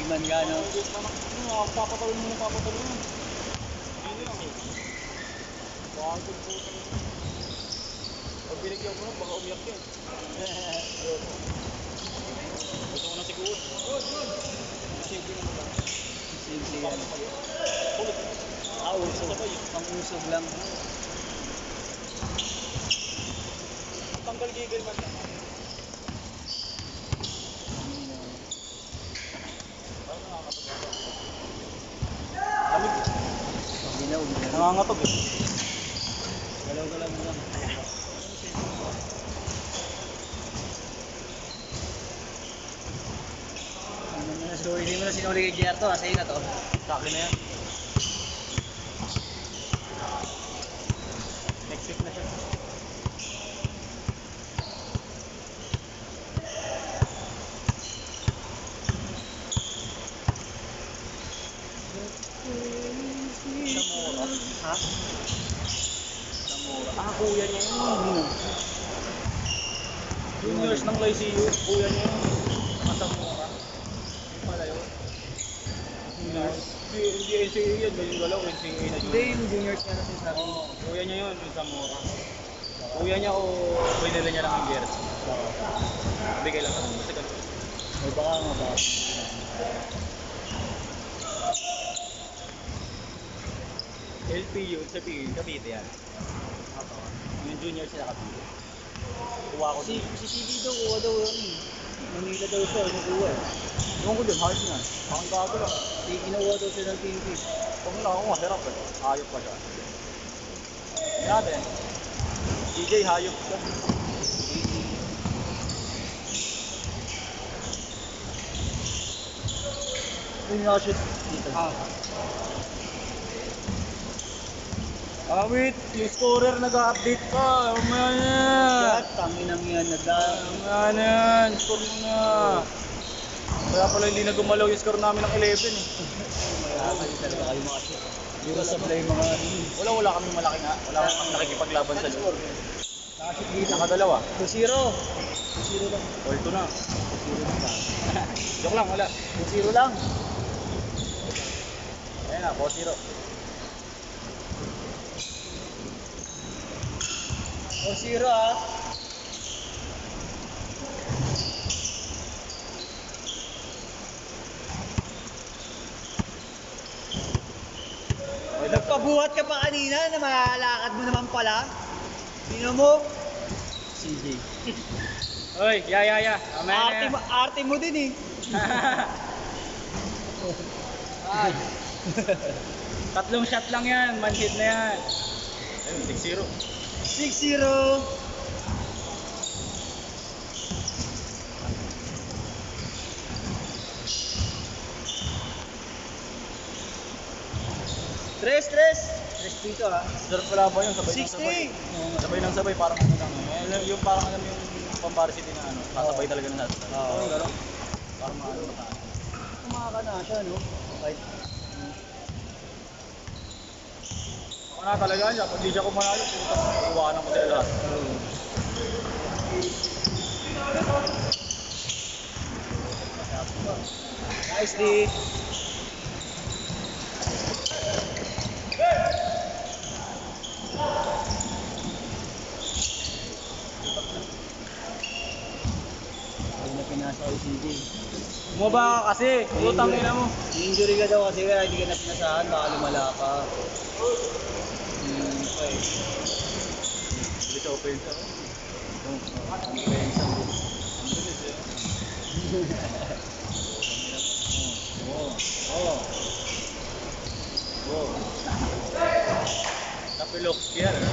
big man ka, no? Papatawin mo na papatawin mo. Bakit po ito? Pag binigyan mo na, baka umiyak yan. Gusto ko na siguro. Simple naman lang. Simple yan. Usog. Pang-usog lang. Tanggal gigil man lang. Lamig. Ginaw. Nangangatog eh. Galaw-galaw mo lang. So, hindi mo na sinuli kay JR to, sa'yo na to. Sa akin na yan. Next week na siya. Samora. Ha? Samora. Kuya niya yun. Juniors ng Lyceum. Kuya niya yun. Samora. Yung pala yun. Hindi NCAA yan. Ganyan galaw. NCAA na Hindi, junior. yung juniors nga na sinasabi mo. Kuya niya yun. Yung Samora. Kuya niya o binila niya lang yung jersey. Bigay lang ako. Kasi ganun. May baka nga ba? LPU, sabihin, Cavite yan. Yung junior sila Cavite. Kuha ko Si TV daw, kuha daw yun. Manila daw siya, nakuha eh. Ewan ko dyan, hard na. Ang gago lang. Kinuha daw siya ng TV. Kung wala ako, mahirap eh. Hayop pa siya. Natin. DJ, hayop siya. Yung nakashoot dito. Wait, yung scorer nag-update pa. Mamaya na. Yan, tanginang yan. Mamaya na yan. Score mo na. Kaya pala hindi na gumalaw yung score namin ng 11 eh. Kaya talaga kayo mga shoot. Yung supply mga Wala kaming malaki nga. Wala kaming nakikipaglaban sa loob. nakashoot dito. Nakadalawa. 2-0. 2-0 lang. All to na. 2-0 lang. Joke lang, wala. 2-0 lang. Ayan na, 4-0. 4-0 ah. Nagpabuhat ka pa kanina na malalakad mo naman pala. Sino mo? CJ. Oy, ya. Arte mo din eh. Ay. Tatlong shot lang yan, man hit na yan. Ayun, 6-0. 6-0. Tres dito ha. Sarap pala ba yun? Sabay ng 60. sabay. Sabay ng sabay, parang ano lang. Yung parang alam yung pang-varsity na ano, sasabay talaga ng sasabay. Oo. Gano'n. Parang maano na tayo. Kumaka na siya no. Kahit Ako na talaga siya, pag di siya kumanalo, iwanan ko sila lahat. nice D. Pag na pinasa ko si CJ. Bumaba ka kasi, utang ina mo. Injury ka daw kasi kaya hindi ka na pinasahan, baka lumala ka. Okay. Hindi siya offense ako. Kapilokski yan, ano?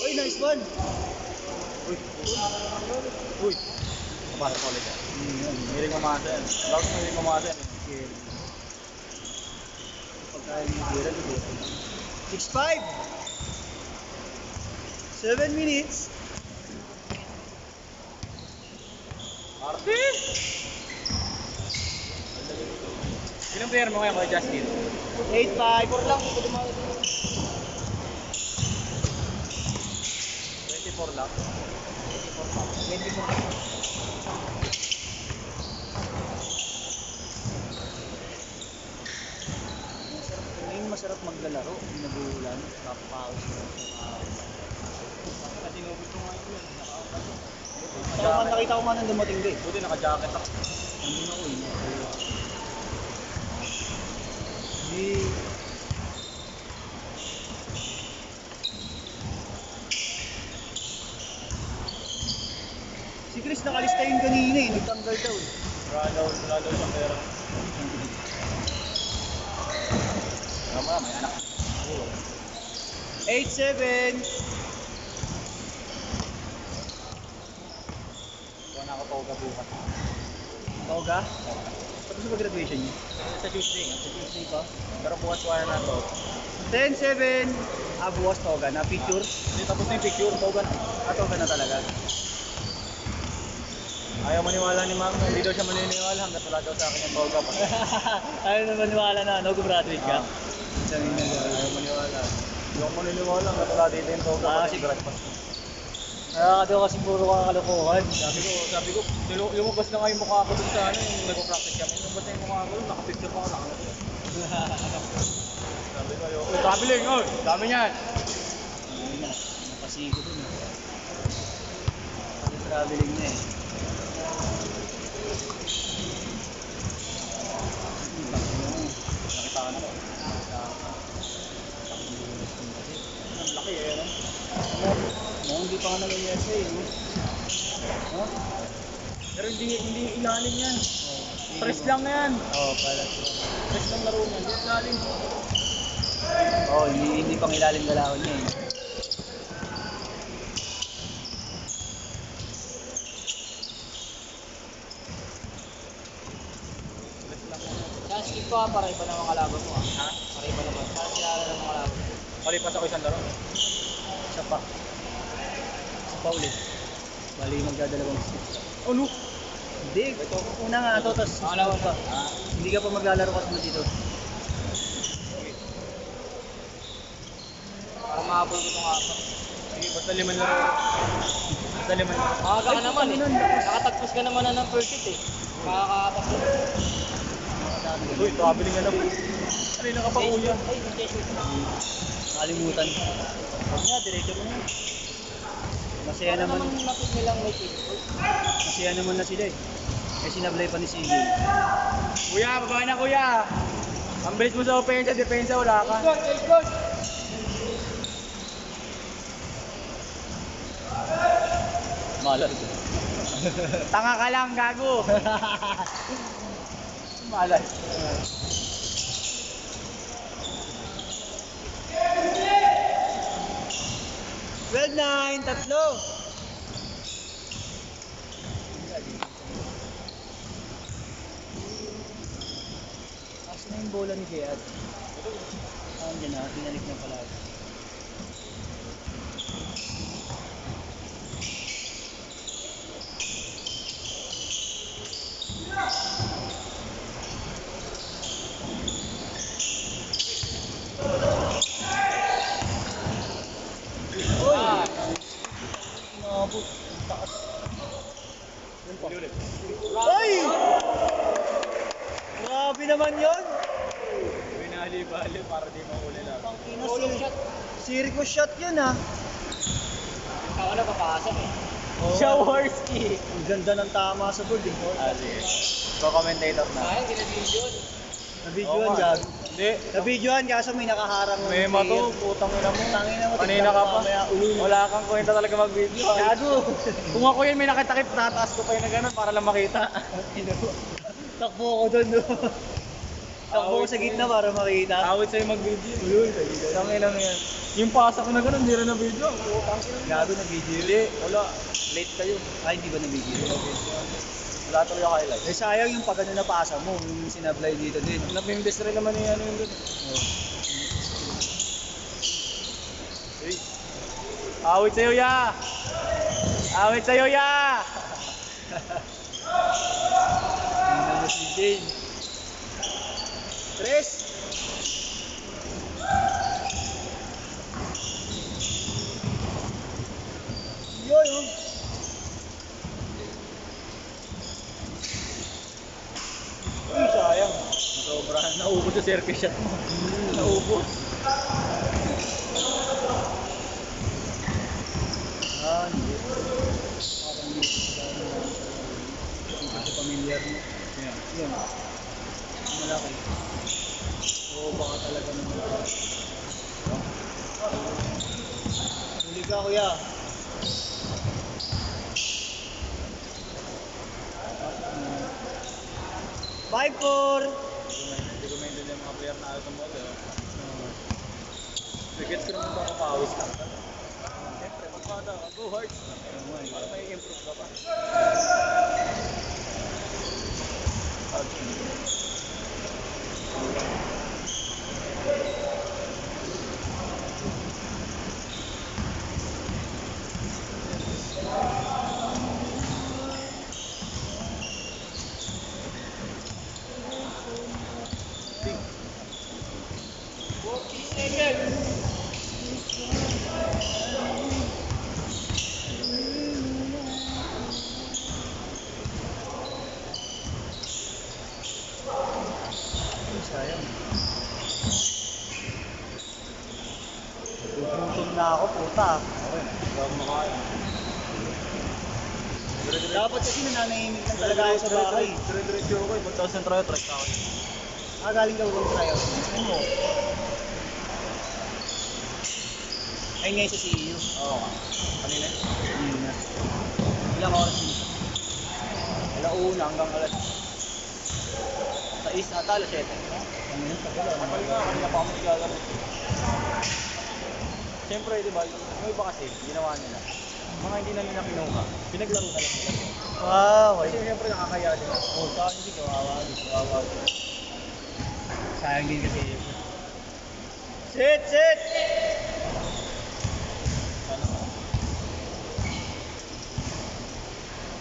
Uy, nice one! Uy! Kapasok ko ulit yan. Hiling mamasa yan. Bago mo hiling mamasa yan. Pagkain mo tira, 6-5! 7 minutes! Arte! Ilang player mo ngayon, Justin? 8-5! Por lang, 24 lang. 24. masarap maglalaro. Hindi naguulan. Kapapaos na sa Kasi gusto nga yun. Saka nakita ko nga nang dumating din. Buti naka-jacket ako. Nandun ako eh. Hindi. Si Chris nakalista yun kanina eh. Nagtanggal daw eh. Wala daw siyang pera. Tama, may anak. 8-7. Kuha na ako toga bukas. Toga? Tapos ba graduation niya? Sa Tuesday nga. Sa Tuesday pa? Pero bukas wala na to. 10-7. Bukas toga na. Picture? Hindi, tapos na yung picture. Toga na. Toga na talaga. Ayaw maniwala ni ma'am. Hindi daw siya maniniwala hanggat wala daw sa akin yung toga pa. Ayaw na maniwala na ano, graduate ka? Ah. Ayaw maniwala. Hindi ako maniniwala hanggat wala dito yung toga pa. Sige. Grad pass. Kaya daw kasi puro kakalokohan. Sabi ko, lumabas na nga yung mukha ko dun sa ano, yung nagpo-practice kami. Lumabas na yung mukha ko dun, nakapicture pa ako nakalagay. Sabi ko, ayoko. Traveling, oh! Dami niyan! Ayun na, napasigo dun eh. Pati traveling na eh. Nakita ka na ko. Ang laki eh, ano? Hindi pa nga nag-ESA eh. No? Pero hindi ilalim yan. Press lang na yan. Pala. Press lang laro niyan, hindi ilalim. Hindi pang ilalim galawin niya eh. Chance skip ko para iba naman kalaban mo ha? Para iba naman. Para kilala naman kalaban mo. Palipas ako isang laro. Isa pa. Isa pa ulit. Bali magdadalawang steps. Ano? Hindi. Una nga ito, tapos susunod pa. Hindi ka pa maglalaro kasi dito. Para mahabol ko itong apat. Sige, basta 5 laro. Basta 5 laro. Maaga ka naman eh. Nakatagpos ka naman na ng first hit eh. Makakaapas ka. Uy, traveling nga naman. Kanina ka pa kuya. Ay, hindi shoot. Nakalimutan. Huwag nga, diretso mo na. Masaya naman. Napit nilang may kick. Masaya naman na sila eh. Eh sinablay pa ni CJ. Kuya, baba na kuya. Ang bilis mo sa opensa, depensa wala ka. Let's go, let's go. Malal. Tanga ka lang, gago. Malay. Well, 9, tatlo. Asa na yung bola ni Kayat? Andiyan na, binalik na pala. Inabot. Taas. Ay! Grabe naman yun! Binali-bali para di mahuli lang. Si Rico shot yun ah. Ako na papasok eh. Oh. Shawarski. Ang ganda ng tama sa board eh. Sige. Co-commentator na. Ay, ginabidyon. Nabidyoan gago. Hindi. Nabidyoan kaso may nakaharang. May mato, putang ina mo. Tangina mo. Kanina ka pa. Mamaya, Wala kang kwenta talaga mag-video. Gago. Kung ako yun may nakita-kit, tataas ko pa yun na gano'n para lang makita. Takbo ako doon no. Takbo ako sa gitna para makita. Awit sa'yo mag-video. Tangina mo yan. Yung pasa ko na gano'n, hindi rin na video. Gago na video. Hindi, wala. Late kayo. Ay, hindi ba na video? Wala tuloy ako highlight. Eh sayang yung pag ano na pasa mo, yung sinablay dito din. Napimbes rin naman yung ano yung doon. Uy. Awit sa'yo, ya! Awit sa'yo, ya! Tingnan mo si Jane. Tres! Yun, oh. Uy, sayang. Sobra. Naubos na si circus shot mo. Naubos. Hindi. Parang hindi ko familiar mo. Yan. Yun. Malaki. Oo, baka talaga naman. Huli ka, kuya. Five, four. Hindi ko maintindihan mga player na alto mo. Gets ko naman ba kapawis ka? Siyempre, magpata ka. Go hard. Para may improve ka pa. Sayang. Gutom na ako, puta. Okay, hindi ako makain. Dapat kasi nananahimik lang talaga ako sa bahay. Dire-diretso ako. Punta sa tryout, track ako. Galing ka bang tryout? Oo. Ay, ngayon sa CEU. Oo. Kanina? Ilang oras dito? Alauna hanggang alas. Sa isa, ata alas 7. Ano yun? Tagal ah. Kapal nga, kanina pa ako maglalaro. Siyempre, di ba, yung iba kasi, ginawa nila. Mga hindi na nila kinuha, pinaglaro na lang nila. Wow, Kasi siyempre nakakaya din. Oo, sa akin hindi, kawawa din. sayang din kasi. Sit! Sit!